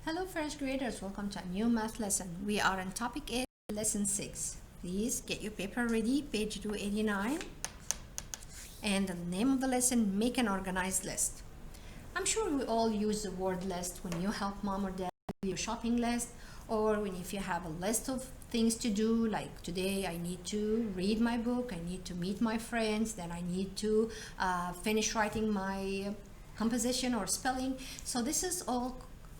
Hello first graders, welcome to a new math lesson. We are on topic 8, lesson 6. Please get your paper ready, page 289. And the name of the lesson, make an organized list. I'm sure we all use the word list when you help mom or dad with your shopping list, or if you have a list of things to do, like today I need to read my book, I need to meet my friends, then I need to finish writing my composition or spelling. So this is all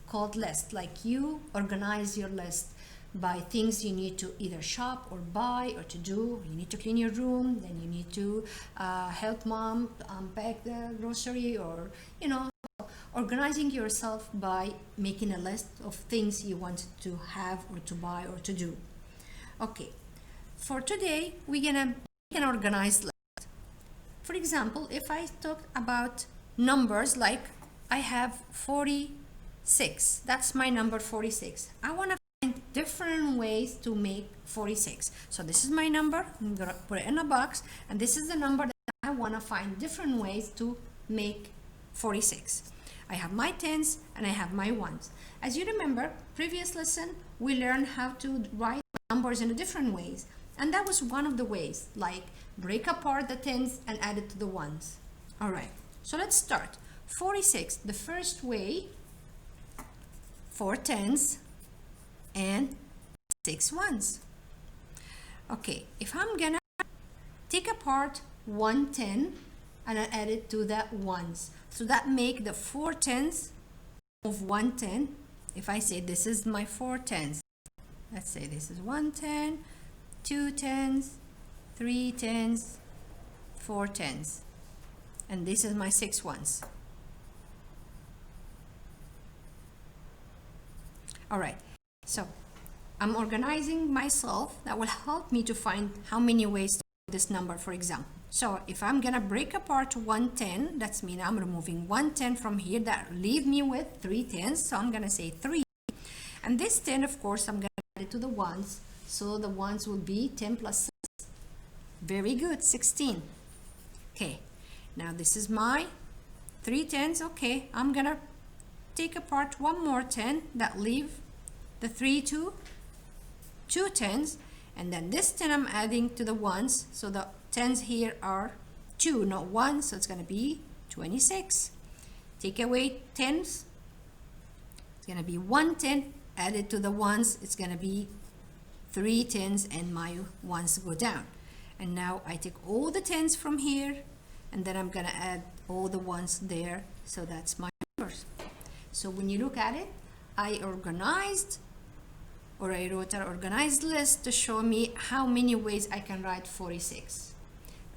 called list. Like you organize your list by things you need to either shop or buy or to do. You need to clean your room, then you need to help mom unpack the grocery, or organizing yourself by making a list of things you want to have or to buy or to do. Okay, for today we're gonna make an organized list. For example, if I talk about numbers, like I have 46, that's my number 46. I want to find different ways to make 46. So this is my number, I'm gonna put it in a box, and this is the number that I want to find different ways to make 46. I have my tens and I have my ones. As you remember, previous lesson we learned how to write numbers in different ways, and that was one of the ways, like break apart the tens and add it to the ones. All right, so let's start. 46, the first way, 4 tens and 6 ones. Okay, if I'm gonna take apart 1 10 and I add it to the ones, so that make the 4 tens of 1 10. If I say this is my 4 tens, let's say this is 1 10, 2 tens, 3 tens, 4 tens, and this is my 6 ones. All right, so I'm organizing myself. That will help me to find how many ways to do this number, for example. So if I'm gonna break apart 110, that's mean I'm removing 110 from here. That leave me with 3 tens. So I'm gonna say 3. And this 10, of course, I'm gonna add it to the ones. So the ones will be 10 plus 6. Very good, 16. Okay, now this is my 3 tens. Okay, I'm gonna take apart one more 10. That leave the 3 to 2 tens. And then this 10 I'm adding to the ones. So the tens here are 2, not 1, so it's going to be 26. Take away tens, it's going to be 1 10, added to the ones, it's going to be 3 tens, and my ones go down. And now I take all the tens from here, and then I'm going to add all the ones there, so that's my numbers. So when you look at it, I organized, or I wrote an organized list to show me how many ways I can write 46.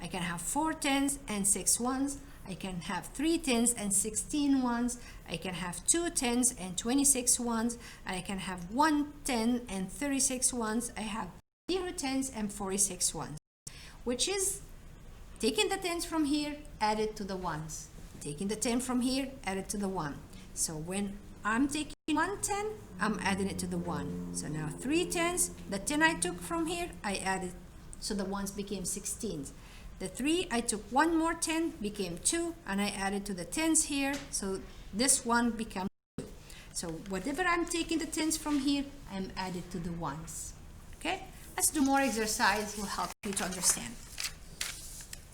I can have 4 tens and 6 ones. I can have 3 tens and 16 ones. I can have 2 tens and 26 ones. I can have 1 10 and 36 ones. I have 0 tens and 46 ones, which is taking the tens from here, add it to the ones. Taking the 10 from here, add it to the 1. So when I'm taking 1 10, I'm adding it to the 1. So now 3 tens, the 10 I took from here, I added, so the ones became 16s. The 3, I took one more 10, became 2, and I added to the 10s here, so this one becomes 2. So whatever I'm taking the 10s from here, I'm added to the ones. Okay, let's do more exercise, will help you to understand.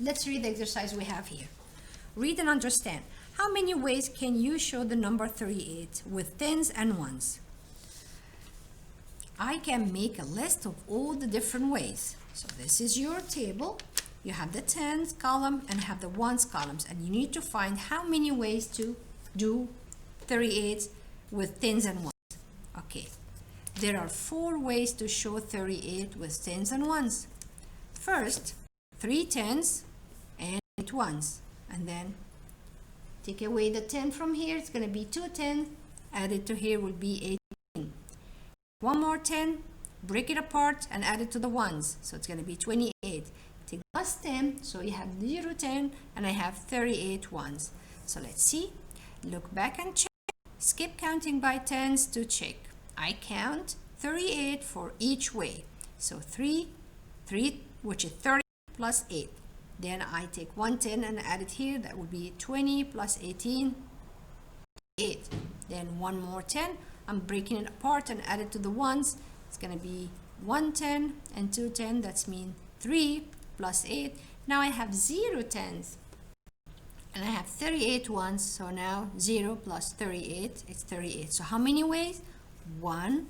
Let's read the exercise we have here. Read and understand. How many ways can you show the number 38 with tens and ones? I can make a list of all the different ways. So this is your table. You have the tens column and have the ones columns, and you need to find how many ways to do 38 with tens and ones. Okay, there are 4 ways to show 38 with tens and ones. First, 3 tens and 8 ones, and then take away the 10 from here, it's going to be 2 10, added to here will be 18. One more 10, break it apart and add it to the ones, so it's going to be 28. Take plus 10, so you have 0 10, and I have 38 ones. So let's see, look back and check. Skip counting by tens to check. I count 38 for each way. So 3, which is 30 plus 8. Then I take 1 10 and add it here. That would be 20 plus 18, 8. Then one more 10. I'm breaking it apart and add it to the ones. It's going to be 110 and 210. That's mean 3 plus 8. Now I have 0 tens. And I have 38 ones. So now 0 plus 38 is 38. So how many ways? 1,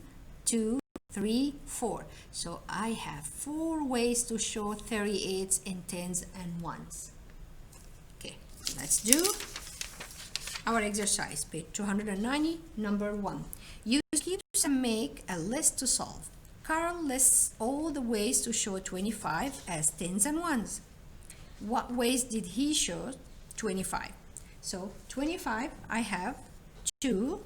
2, 3, 4. So I have 4 ways to show 38s in tens and ones. Okay, let's do our exercise, page 290, number 1. Use cubes and make a list to solve. Carl lists all the ways to show 25 as tens and ones. What ways did he show 25? So 25, I have 2,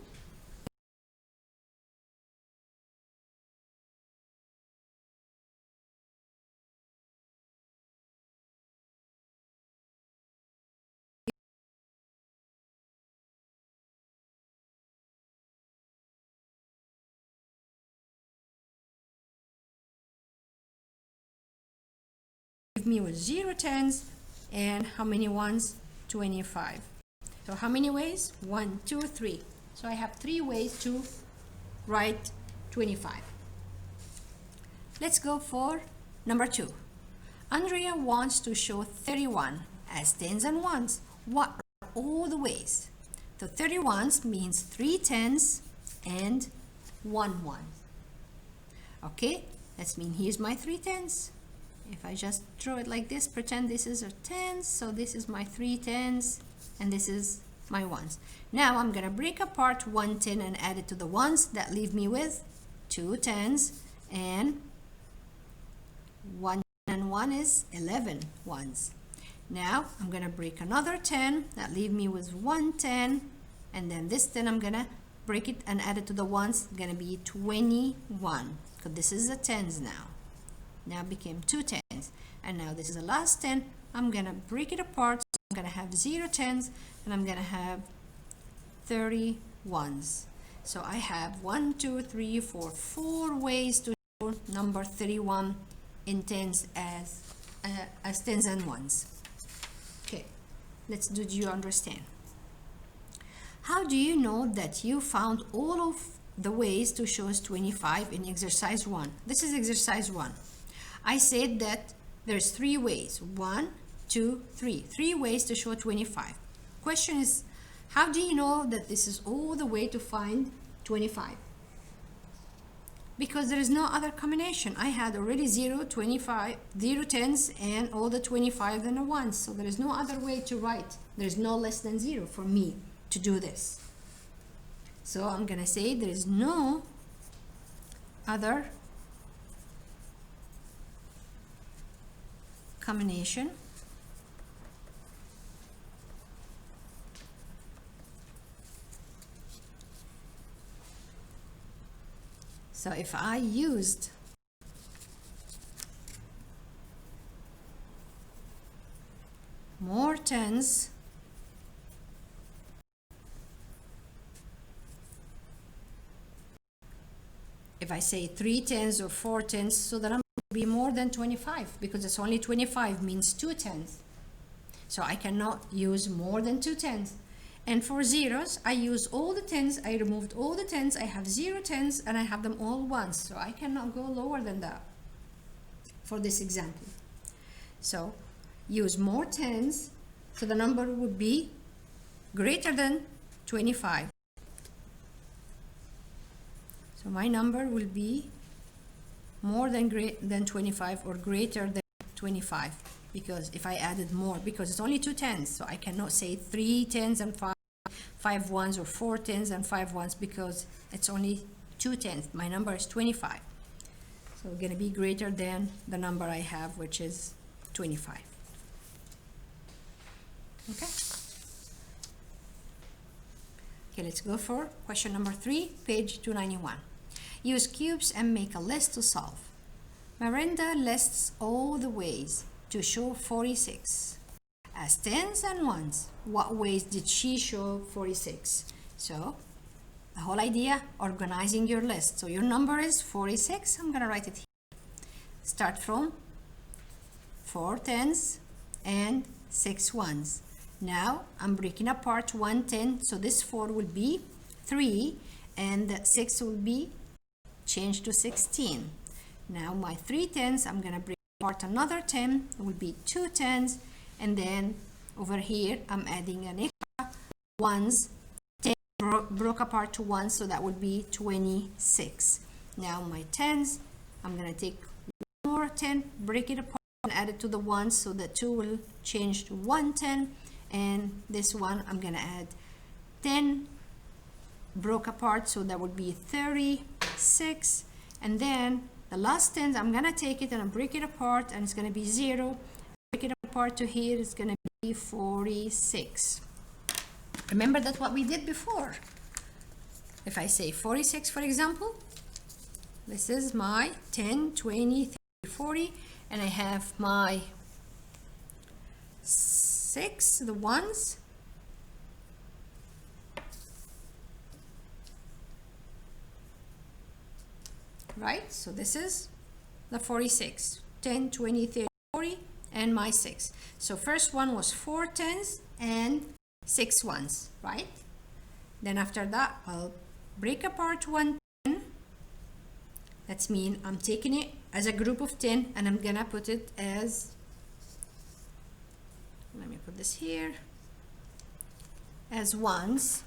give me with 0 tens, and how many ones? 25. So how many ways? 1, 2, 3. So I have 3 ways to write 25. Let's go for number 2. Andrea wants to show 31 as tens and ones. What are all the ways? So 31s means 3 tens and 1 one. Okay, let's mean here's my 3 tens. If I just draw it like this, pretend this is a tens, so this is my 3 tens and this is my ones. Now I'm gonna break apart 1 10 and add it to the ones. That leave me with 2 tens and 1 and 1 is 11 ones. Now I'm gonna break another 10, that leave me with 1 10, and then this 10 I'm gonna break it and add it to the ones, gonna be 21, because this is the tens now. Now became 2 tens, and now this is the last 10. I'm gonna break it apart, so I'm gonna have 0 tens and I'm gonna have 30 ones. So I have 1 2 3 4 4 ways to show number 31 in tens as tens and ones. Okay, let's do you understand. How do you know that you found all of the ways to show us 25 in exercise 1? This is exercise 1. I said that there's 3 ways. 1, 2, 3. 3 ways to show 25. Question is, how do you know that this is all the way to find 25? Because there is no other combination. I had already 0, 25, 0 tens and all the 25 and the ones. So there is no other way to write. There is no less than 0 for me to do this. So I'm gonna say there is no other combination so if I used more tens if I say 3 tens or 4 tens, so the number will be more than 25 because it's only 25 means 2 tens. So I cannot use more than 2 tens. And for zeros, I use all the tens, I removed all the tens, I have 0 tens and I have them all ones. So I cannot go lower than that for this example. So use more tens, so the number would be greater than 25. So my number will be more than 25 or greater than 25, because if I added more, because it's only 2 tens, so I cannot say 3 tens and 5 ones or 4 tens and 5 ones because it's only 2 tens. My number is 25. So it's going to be greater than the number I have, which is 25. Okay. Okay, let's go for question number 3, page 291. Use cubes and make a list to solve. Miranda lists all the ways to show 46 as tens and ones. What ways did she show 46? So the whole idea, organizing your list. So your number is 46. I'm gonna write it here. Start from 4 tens and 6 ones. Now I'm breaking apart 1 10, so this 4 will be 3, and the 6 will be changed to 16. Now my 3 tens, I'm gonna break apart another 10, it will be 2 tens, and then over here I'm adding an extra ones. 10 broke apart to 1, so that would be 26. Now my tens, I'm gonna take one more 10, break it apart and add it to the ones, so the 2 will change to 110, and this one I'm gonna add 10 broke apart, so that would be 36, and then the last 10, I'm gonna take it and I'll break it apart, and it's gonna be 0. Break it apart to here, it's gonna be 46. Remember that what we did before. If I say 46, for example, this is my 10, 20, 30, 40, and I have my 6, the ones, right? So this is the 46, 10, 20, 30, 40, and my 6. So first one was 4 tens and 6 ones, right? Then after that, I'll break apart 1 10. That's mean I'm taking it as a group of 10 and I'm gonna put it as, let me put this here, as ones.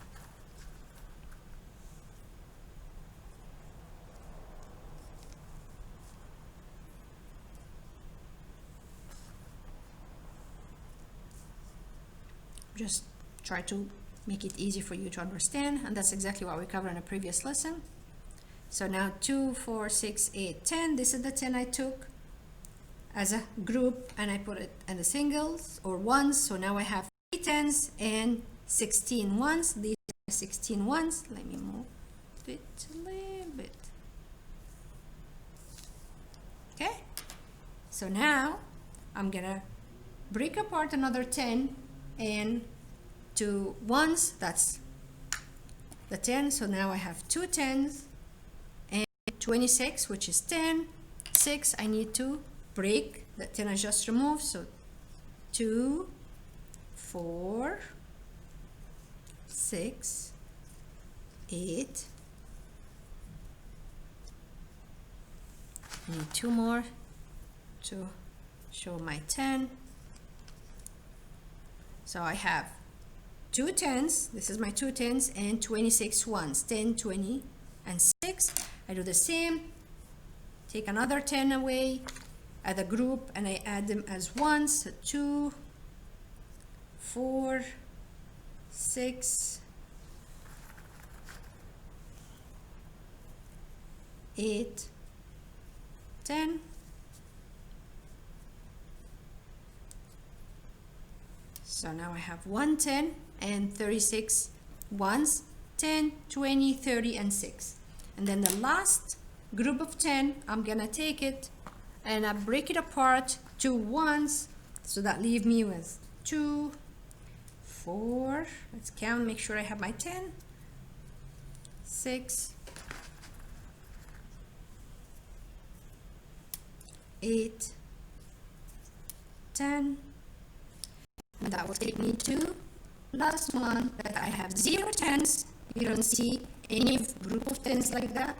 Just try to make it easy for you to understand, and that's exactly what we covered in a previous lesson. So now 2, 4, 6, 8, 10. This is the 10 I took as a group and I put it in the singles or ones. So now I have 3 tens and 16 ones. These are 16 ones. Let me move it a little bit. Okay. So now I'm gonna break apart another 10 and to ones. That's the 10. So now I have 2 tens. 26, which is 10, 6, I need to break, the 10 I just removed, so 2, 4, 6, 8, I need 2 more to show my 10, so I have 2 tens, this is my 2 tens, and 26 ones, 10, 20, and 6. I do the same, take another 10 away, add a group, and I add them as ones. So 2, 4, 6, 8, 10. So now I have 1 10 and 36 ones, 10, 20, 30, and 6. And then the last group of 10, I'm gonna take it and I break it apart to ones, so that leave me with 2, 4, let's count, make sure I have my 10, 6, 8, 10, and that will take me to last one that I have 0 tens. You don't see any group of 10s like that,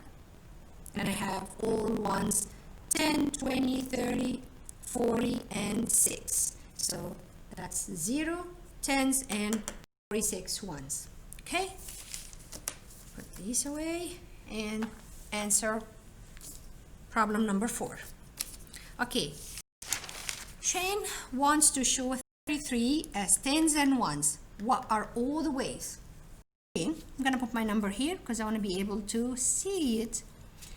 and I have all ones, 10, 20, 30, 40, and 6. So that's 0 10s and 46 ones. Okay, put these away and answer problem number 4. Okay, Shane wants to show 33 as 10s and ones. What are all the ways? Okay, I'm gonna put my number here because I want to be able to see it,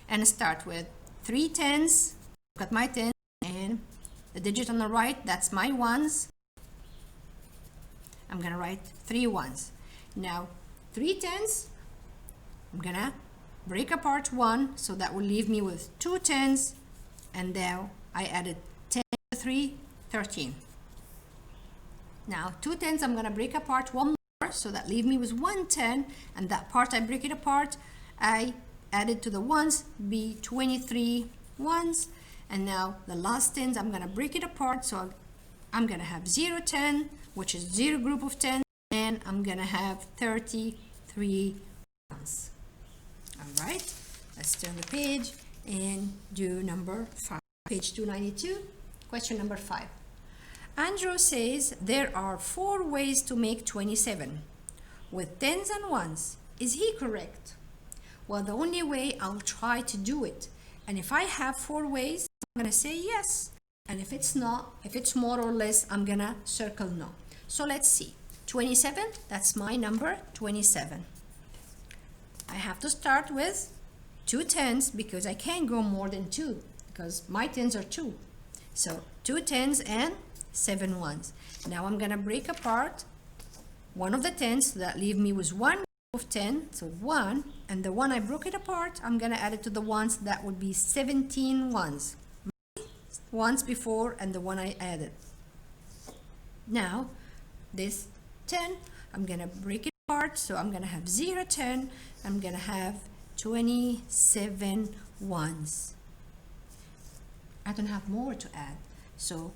and start with 3 tens. Look at my 10 and the digit on the right, that's my ones. I'm gonna write 3 ones. Now 3 tens, I'm gonna break apart 1, so that will leave me with 2 tens, and now I added 10 to 3, 13. Now 2 tens, I'm gonna break apart 1 more, so that leave me with 1 10, and that part I break it apart, I added to the ones, be 23 ones, and now the last tens, I'm gonna break it apart, so I'm gonna have 0 10, which is 0 group of 10, and I'm gonna have 33 ones. All right, let's turn the page and do number 5, page 292, question number 5. Andrew says there are 4 ways to make 27 with tens and ones. Is he correct? Well, the only way I'll try to do it, and if I have 4 ways, I'm gonna say yes, and if it's not, if it's more or less, I'm gonna circle no. So let's see, 27, that's my number, 27. I have to start with 2 tens because I can't go more than 2 because my tens are 2. So 2 tens and 7 ones. Now I'm gonna break apart one of the tens, so that leave me with one of 10, so 1, and the one I broke it apart, I'm gonna add it to the ones, that would be 17 ones. Ones before and the one I added. Now this 10, I'm gonna break it apart, so I'm gonna have 0, 10, I'm gonna have 27 ones. I don't have more to add. So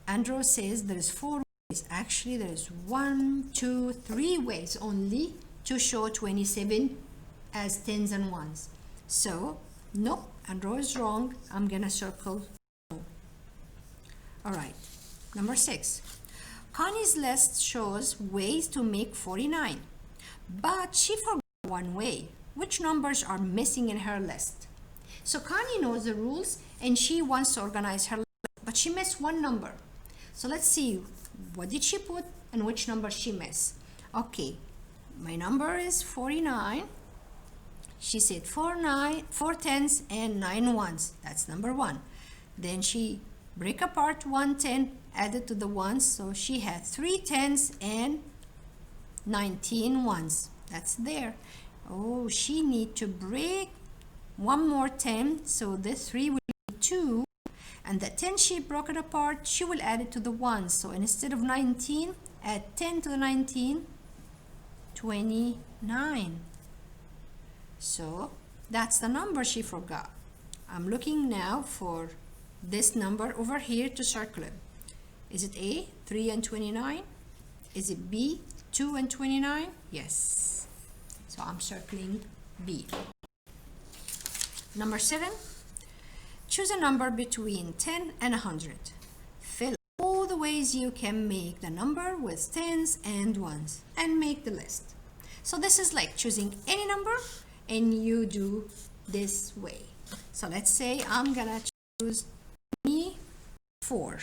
Andrew says there is 4 ways. Actually, there is 1, 2, 3 ways only to show 27 as tens and ones. So no, Andrew is wrong. I'm gonna circle no. All right, number 6. Connie's list shows ways to make 49, but she forgot one way. Which numbers are missing in her list? So Connie knows the rules and she wants to organize her list, but she missed one number. So let's see, what did she put and which number she missed? Okay, my number is 49. She said 4 tens and 9 ones. That's number 1. Then she break apart 1 10, added to the ones, so she had 3 tens and 19 ones. That's there. Oh, she need to break one more 10, so this 3 will be 2, and the 10 she broke it apart, she will add it to the ones. So instead of 19, add 10 to the 19, 29. So that's the number she forgot. I'm looking now for this number over here to circle it. Is it A, 3 and 29? Is it B, 2 and 29? Yes. So I'm circling B. Number 7, choose a number between 10 and 100. Fill all the ways you can make the number with tens and ones and make the list. So this is like choosing any number and you do this way. So let's say I'm gonna choose 24.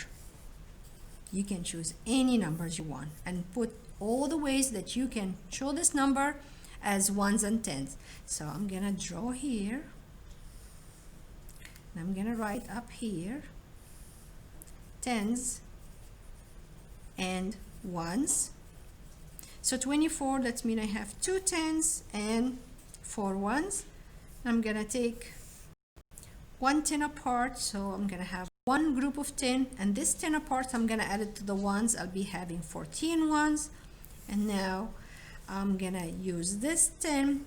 You can choose any numbers you want and put all the ways that you can show this number as ones and tens. So I'm gonna draw here. And I'm gonna write up here tens and ones. So 24, that means I have 2 tens and 4 ones. I'm gonna take 1 10 apart, so I'm gonna have one group of 10, and this 10 apart I'm gonna add it to the ones. I'll be having 14 ones, and now I'm gonna use this 10,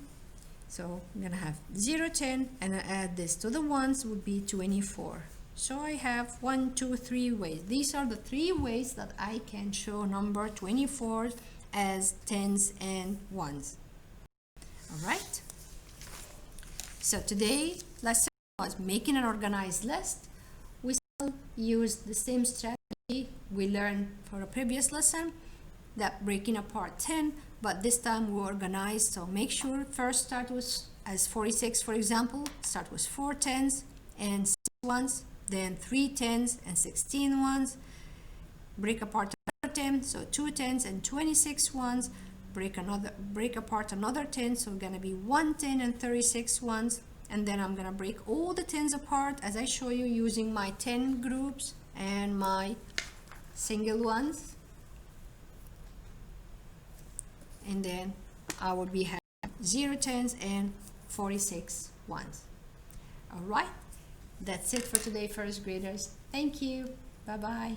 so I'm gonna have 0 10, and I add this to the ones, would be 24. So I have 1 2 3 ways. These are the 3 ways that I can show number 24 as tens and ones. All right, so today lesson was making an organized list. We still use the same strategy we learned for a previous lesson, that breaking apart 10, but this time we organize. So make sure first start with, as 46 for example, start with 4 tens and 6 ones, then 3 tens and 16 ones, break apart another 10, so 2 tens and 26 ones, break apart another 10, so it's gonna be 1 10 and 36 ones, and then I'm gonna break all the tens apart as I show you using my 10 groups and my single ones, and then I would be having 0 tens and 46 ones. All right, that's it for today, first graders. Thank you. Bye bye.